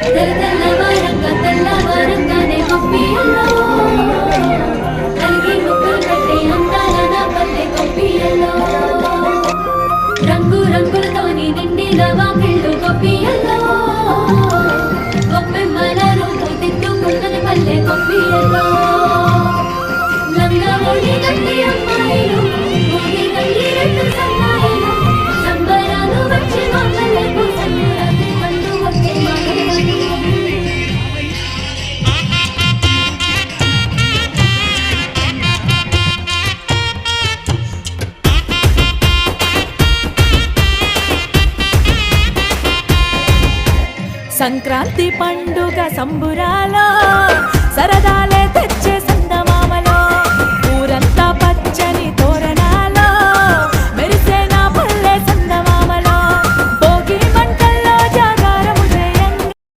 తెల్లవారంగా తెల్లవారంగానే గొప్పియల్లో కలిగి ముక్కులు పెట్టే అందాల నా పల్లె గొప్పియల్లో రంగు రంగులతోని నిండిన వాకిళ్ళు గొప్పియల్లో గొప్పెమ్మల రూపు దిద్దుకున్నది పల్లె గొప్పియల్లో లంగమూడి గట్టి అమ్మాయిలు ఊగి గంగి రెండు సన్నాయిలు సంబరాలు వచ్చి మా పల్లెకు సంక్రాంతి పండు వచ్చే మాగలవాణి సంక్రాంతి పండుగ సంబురాలో సరదాలే తెచ్చే